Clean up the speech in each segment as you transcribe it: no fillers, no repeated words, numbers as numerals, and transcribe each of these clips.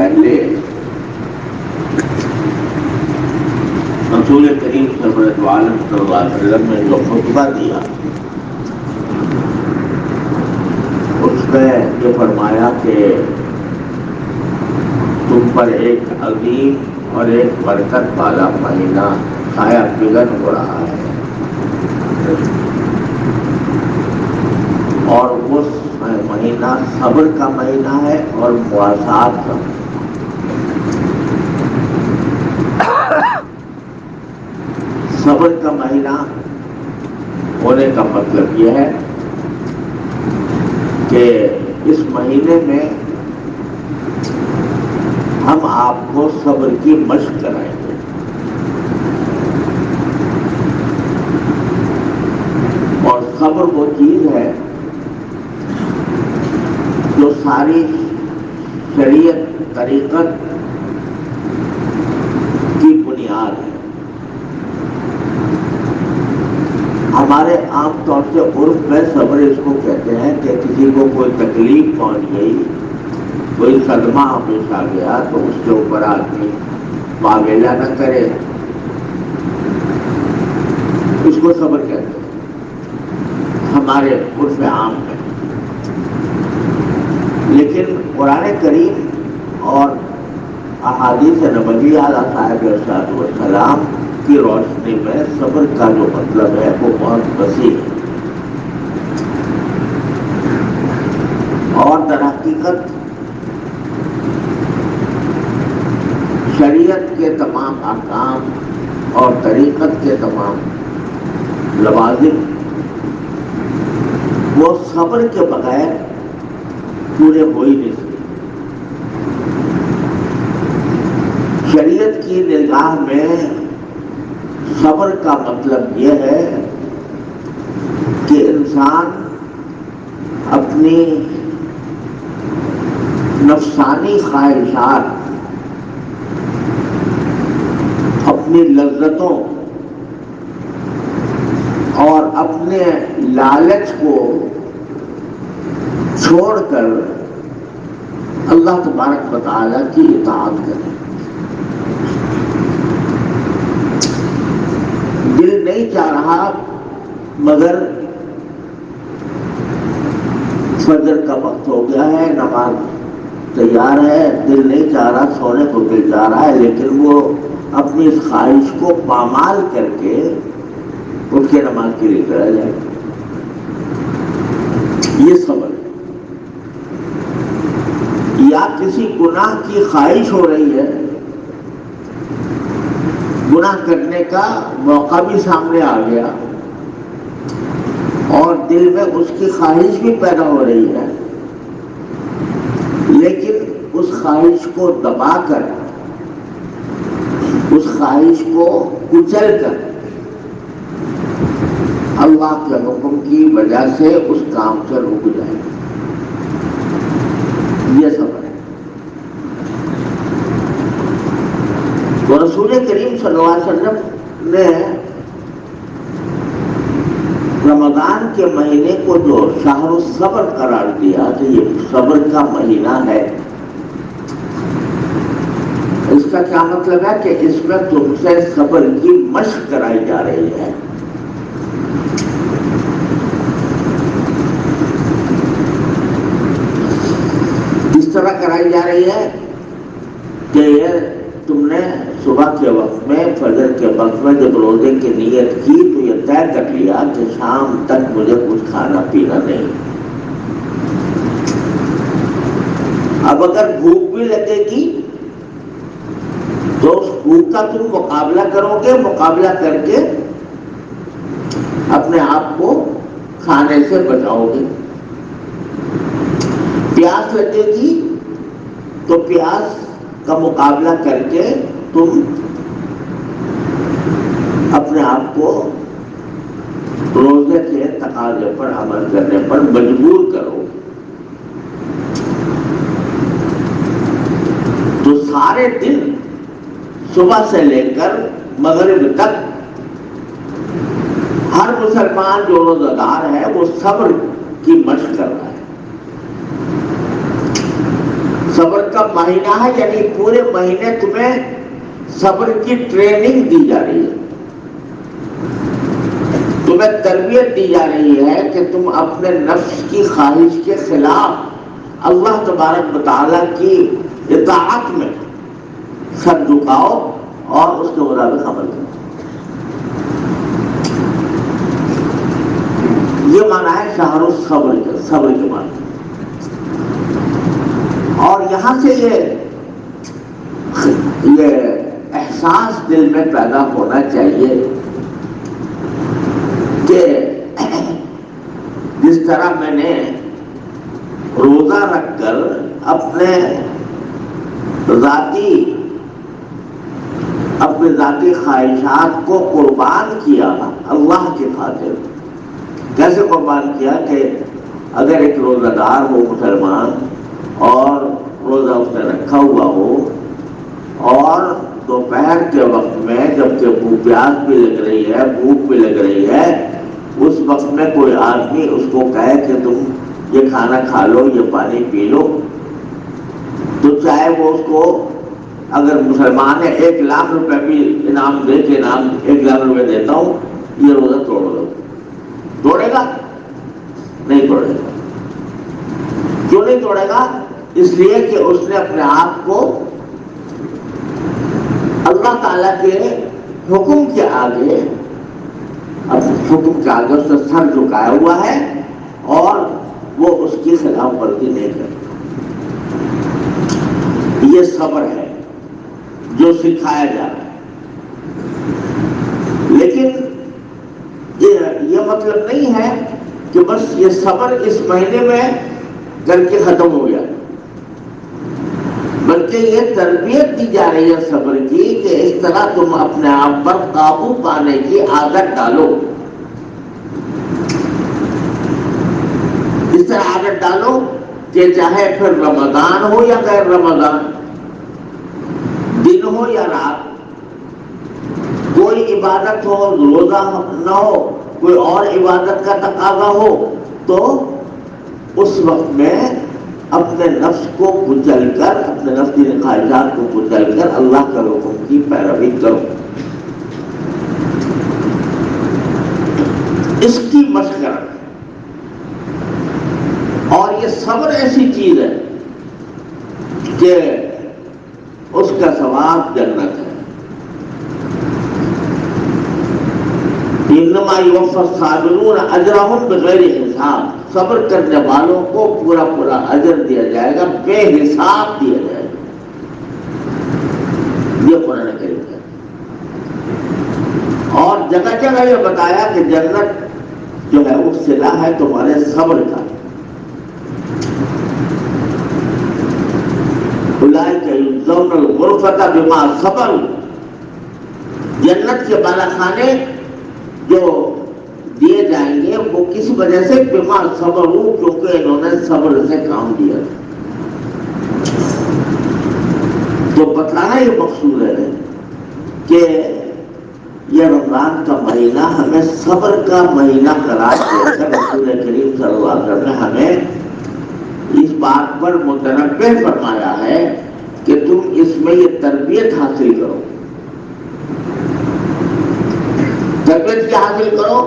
پہلے رسول کریم صلی اللہ علیہ وسلم نے جو خطبہ دیا اس میں یہ فرمایا کہ تم پر ایک عظیم اور ایک برکت والا مہینہ سایہ فگن ہو رہا ہے، اور اس مہینہ صبر کا مہینہ ہے اور مواسات کا۔ صبر کا مہینہ ہونے کا مطلب یہ ہے کہ اس مہینے میں ہم آپ کو صبر کی مشق کرائیں گے، اور صبر وہ چیز ہے جو ساری شریعت طریقت کی بنیاد ہے۔ ہمارے عام طور سے عرف میں صبر اس کو کہتے ہیں کہ کسی کو کوئی تکلیف پہنچ گئی، کوئی صدمہ پیش آ گیا تو اس کے اوپر آدمی معاملہ نہ کرے، اس کو صبر کہتے ہیں ہمارے عرف عام میں۔ لیکن قرآن کریم اور احادیث نبوی علیہ صاحب ارشاد والسلام کی روشنی میں صبر کا جو مطلب ہے وہ بہت وسیع ہے، اور در حقیقت شریعت کے تمام احکام اور طریقت کے تمام لوازم وہ صبر کے بغیر پورے ہو ہی نہیں سکتے۔ شریعت کی نگاہ میں صبر کا مطلب یہ ہے کہ انسان اپنی نفسانی خواہشات، اپنی لذتوں اور اپنے لالچ کو چھوڑ کر اللہ تبارک و تعالیٰ کی اطاعت کرے۔ دل نہیں چاہ رہا مگر فجر کا وقت ہو گیا ہے، نماز تیار ہے، دل نہیں چاہ رہا، سونے کو دل چاہ رہا ہے، لیکن وہ اپنی اس خواہش کو پامال کر کے اٹھ کے نماز کے لیے چلا جائے، یہ صبر ہے۔ یا کسی گناہ کی خواہش ہو رہی ہے، گناہ کرنے کا موقع بھی سامنے آ گیا اور دل میں اس کی خواہش بھی پیدا ہو رہی ہے، لیکن اس خواہش کو دبا کر، اس خواہش کو کچل کر اللہ کے حکم کی وجہ سے اس کام سے رک جائے، یہ صبر ہے۔ تو رسول کریم صلی اللہ علیہ وسلم نے رمضان کے مہینے کو جو شہر الصبر قرار دیا تو یہ صبر کا مہینہ ہے۔ اس کا کیا مطلب ہے کہ اس میں تم سے صبر کی مشق کرائی جا رہی ہے۔ اس طرح کرائی جا رہی ہے کہ یہ تم نے صبح کے وقت میں، فجر کے وقت میں جب روزے کی نیت کی تو یہ طے کر لیا کہ شام تک مجھے کچھ کھانا پینا نہیں۔ اب اگر بھوک بھی لگے گی تو اس بھوک کا تم مقابلہ کرو گے، مقابلہ کر کے اپنے آپ کو کھانے سے بچاؤ گے۔ پیاس لگے گی تو پیاس کا مقابلہ کر کے تم اپنے آپ کو روزے کے تقاضے پر عمل کرنے پر مجبور کرو۔ تو سارے دن صبح سے لے کر مغرب تک ہر مسلمان جو روزہ دار ہے وہ صبر کی مشق کر رہا ہے۔ صبر کا مہینہ ہے، یعنی پورے مہینے تمہیں صبر کی ٹریننگ دی جا رہی ہے، تمہیں تربیت دی جا رہی ہے کہ تم اپنے نفس کی خواہش کے خلاف اللہ تبارک و تعالیٰ کی اطاعت میں سر جھکاؤ اور اس کے مطابق عمل کرو۔ یہ معنی ہے شہر الصبر کا، صبر کے معنی۔ اور یہاں سے یہ احساس دل میں پیدا ہونا چاہیے کہ جس طرح میں نے روزہ رکھ کر اپنے ذاتی خواہشات کو قربان کیا اللہ کی خاطر، کیسے قربان کیا کہ اگر ایک روزہ دار ہو مسلمان اور روزہ اس نے رکھا ہوا ہو اور دوپہر کے وقت میں جبکہ پیاس بھی لگ رہی ہے، بھوک بھی لگ رہی ہے، اس وقت میں کوئی آدمی اس کو کہے کہ تم یہ کھانا کھا لو، یہ پانی پی لو، تو چاہے وہ اس کو اگر مسلمان ہے 1,00,000 روپے بھی انعام دے کے انعام 1,00,000 روپے دیتا ہوں، یہ روزہ توڑ دو، توڑے گا؟ نہیں توڑے گا۔ کیوں نہیں توڑے گا؟ اس لیے کہ اس نے اپنے آپ کو اللہ تعالیٰ کے حکم کے آگے اس کا سر جھکایا ہوا ہے اور وہ اس کی خلاف ورزی نہیں کرتا۔ یہ صبر ہے جو سکھایا جا رہا ہے، لیکن یہ مطلب نہیں ہے کہ بس یہ صبر اس مہینے میں کر کے ختم ہو گیا، بلکہ یہ تربیت دی جا رہی ہے صبر کی کہ اس طرح تم اپنے آپ پر قابو پانے کی عادت ڈالو، اس طرح عادت ڈالو کہ چاہے پھر رمضان ہو یا غیر رمضان، دن ہو یا رات، کوئی عبادت ہو، روزہ نہ ہو، کوئی اور عبادت کا تقاضا ہو، تو اس وقت میں اپنے نفس کو کچل کر، اپنے نفس کی خواہشات کو کچل کر اللہ کے حکم کی پیروی کرو، اس کی مشق کرو۔ اور یہ صبر ایسی چیز ہے کہ اس کا ثواب جنت ہے۔ انما یوفی الصابرون اجرهم بغیر حساب، صبر کرنے والوں کو پورا پورا اجر دیا جائے گا، بے حساب دیا جائے گا۔ یہ قرآن کریم ہے۔ اور جگہ جگہ یہ بتایا کہ جنت جو ہے وہ صلہ ہے تمہارے صبر کا۔ اولئک یجزون الغرفۃ بما صبروا، جنت کے بالا خانے جو دیے جائیں گے وہ کس وجہ سے؟ بما صبروا، کیونکہ انہوں نے صبر سے کام دیا۔ تو بتانا یہ مقصود ہے کہ یہ رمضان کا مہینہ ہمیں صبر کا مہینہ قرار دے کر رسول کریم صلی اللہ علیہ وسلم نے ہمیں اس بات پر متنبہ فرمایا ہے کہ تم اس میں یہ تربیت حاصل کرو۔ تربیت کیا حاصل کرو؟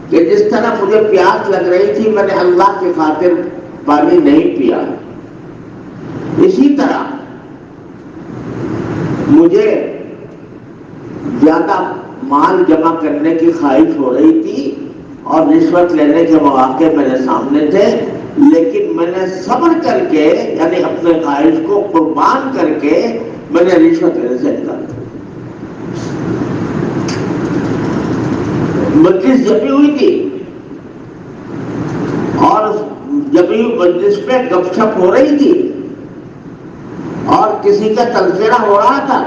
کہ جس طرح مجھے پیاس لگ رہی تھی میں نے اللہ کی خاطر پانی نہیں پیا، اسی طرح مجھے زیادہ مال جمع کرنے کی خواہش ہو رہی تھی اور رشوت لینے کے مواقع میرے سامنے تھے، لیکن میں نے صبر کر کے، یعنی اپنے خواہش کو قربان کر کے میں نے رشوت لینے سے انکار کیا۔ مجلس جمی ہوئی تھی اور جمی ہوئی مجلس میں گپ شپ ہو رہی تھی اور کسی کا تذکرہ ہو رہا تھا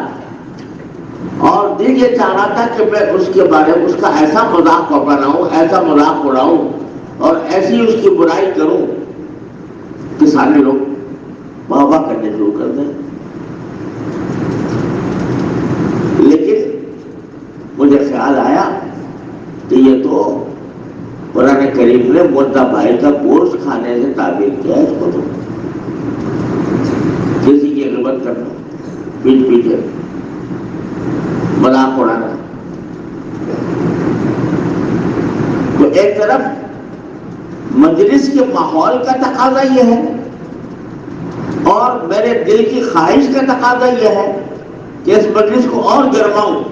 اور دل یہ چاہ رہا تھا کہ میں اس کے بارے میں اس کا ایسا مذاق بناؤں، ایسا مذاق اڑاؤں اور ایسی اس کی برائی کروں کہ سارے لوگ واہ واہ کرنے شروع کر دیں۔ لیکن مجھے خیال آیا کہ یہ تو قرآن کریم نے مردہ بھائی کا گوشت کھانے سے تعبیر کیا ہے اس کو، تو کرنا، پیچھے پیچھے مذاق اڑانا. تو ایک طرف مجلس کے ماحول کا تقاضا یہ ہے اور میرے دل کی خواہش کا تقاضا یہ ہے کہ اس مجلس کو اور گرماؤں.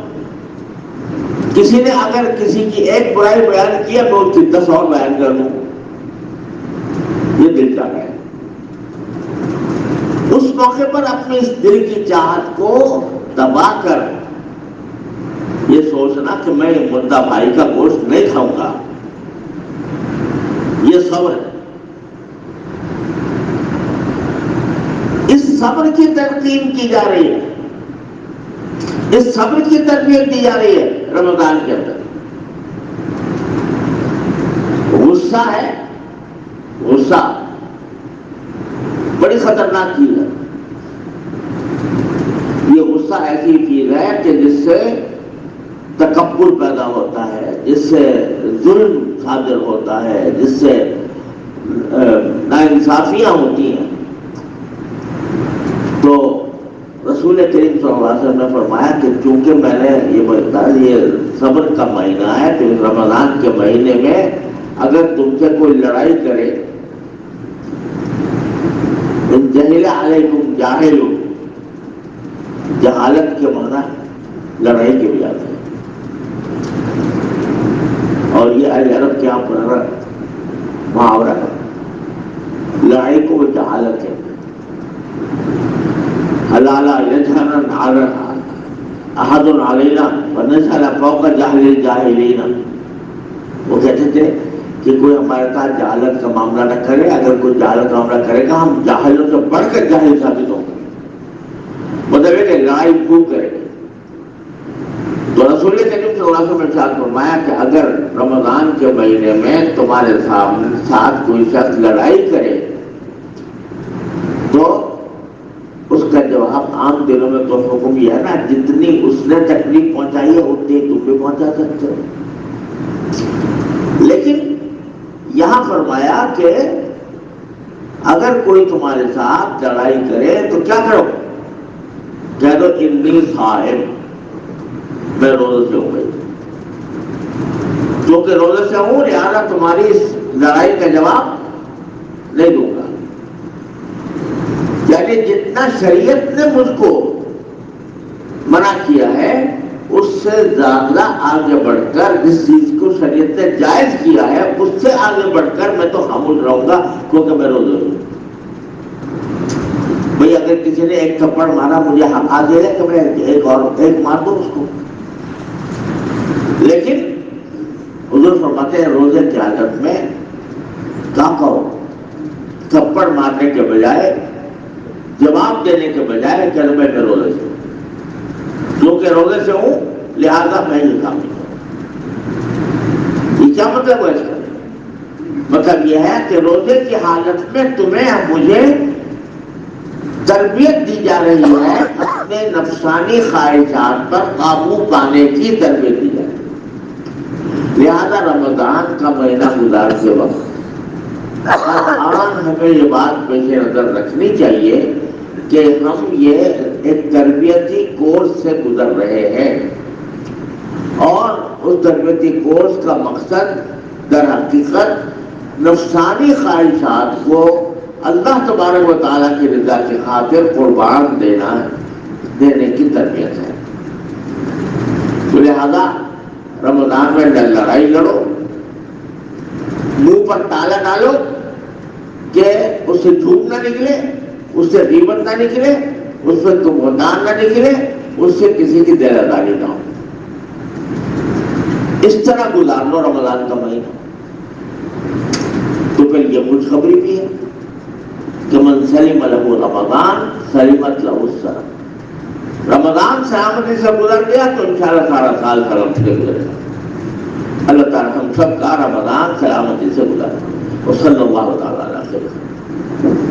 کسی نے اگر کسی کی ایک برائی بیان کیا تو اس کی 10 اور بیان کر دوں، یہ دل چاہ رہا ہے. اس موقع پر اپنے اس دل کی چاہت کو دبا کر یہ سوچنا کہ میں مدعا بھائی کا گوشت نہیں کھاؤں گا، یہ صبر ہے. اس صبر کی تلقین کی جا رہی ہے، اس صبر کی تربیت دی جا رہی ہے رمضان کے اندر. غصہ ہے، غصہ بڑی خطرناک چیز ہے. یہ غصہ ایسی چیز ہے کہ جس سے تکبر پیدا ہوتا ہے، جس سے ظلم صادر ہوتا ہے، جس سے ناانصافیاں ہوتی ہیں. تو رسول کریم صلی اللہ علیہ وسلم نے فرمایا کہ چونکہ میں نے یہ صبر کا مہینہ ہے تو اس رمضان کے مہینے میں اگر تم سے کوئی لڑائی کرے، جہل علیکم جاہل، جہالت کے معنی لڑائی کے بھی آتے ہیں. اور یہ اہل عرب کیا محاورہ ہے، لڑائی کو وہ جہالت ہے. حلالا یجہرن احد علینا ونجہل فوق جہل الجاہلین. وہ کہتے تھے کہ کوئی ہمارے ساتھ جہالت کا معاملہ نہ کرے، اگر کوئی جہالت کا معاملہ کرے گا ہم جاہلوں سے بڑھ کر جاہل ثابت ہوں گے. مطلب ہے کہ لڑائی خوب کرے گے. تو رسول کریم صلی اللہ علیہ وسلم نے ارشاد فرمایا کہ اگر رمضان کے مہینے میں تمہارے ساتھ کوئی شخص لڑائی کرے تو اس کا جواب عام دنوں میں تو حکم یہ ہے نا، جتنی اس نے تکلیف پہنچائی ہے اتنی تم بھی پہنچا سکتے ہو. لیکن یہاں فرمایا کہ اگر کوئی تمہارے ساتھ لڑائی کرے تو کیا کرو؟ کہہ دو انی صائم، میں روزے سے ہوں گئی. کیونکہ روزے سے ہوں لہٰذا تمہاری اس لڑائی کا جواب نہیں دوں گا. یعنی جتنا شریعت نے مجھ کو منع کیا ہے اس سے زیادہ آگے بڑھ کر جس چیز کو شریعت نے جائز کیا ہے اس سے آگے بڑھ کر میں تو خاموش رہوں گا کیونکہ میں روزے ہوں. بھئی اگر کسی نے ایک تھپڑ مارا مجھے حق آگے ہے کہ میں ایک مار دوں اس کو. لیکن حضور فرماتے ہیں روزے کی حالت میں کیا کرو؟ تھپڑ مارنے کے بجائے، جواب دینے کے بجائے کہ میں روزے سے کیونکہ روزے سے ہوں لہذا میں یہ کام نہیں کروں. یہ کیا مطلب ہے اس کا؟ مطلب یہ ہے کہ روزے کی حالت میں مجھے تربیت دی جا رہی ہے، اپنے نفسانی خواہشات پر قابو پانے کی تربیت دی جا رہی ہے. لہذا رمضان کا مہینہ گزارتے وقت ہمیں یہ بات پیش نظر رکھنی چاہیے کہ ہم یہ ایک تربیتی کورس سے گزر رہے ہیں اور اس تربیتی کورس کا مقصد در حقیقت نفسانی خواہشات کو اللہ تبارک و تعالیٰ کی رضا کی خاطر قربان دینے کی تربیت ہے. تو لہذا رمضان میں لڑائی لڑو، منہ پر تالا ڈالو کہ اس سے جھوٹ نہ نکلے، اس سے غیبت نہ نکلے، اس سے بہتان نہ نکلے، اس سے کسی کی دہراداری نہ ہو. اس طرح گزار لو رمضان کا مہینہ. تو پھر یہ خوشخبری بھی ہے کہ من سلم لہ رمضان سلمت لہ السنہ. رمضان سلامتی سے گزر گیا تو انشاءاللہ سارا سال سلامتی سے گزرے گا. اللہ تعالیٰ ہم سب کا رمضان سلامتی سے گزارے. وصلی اللہ تعالیٰ علیہ وسلم.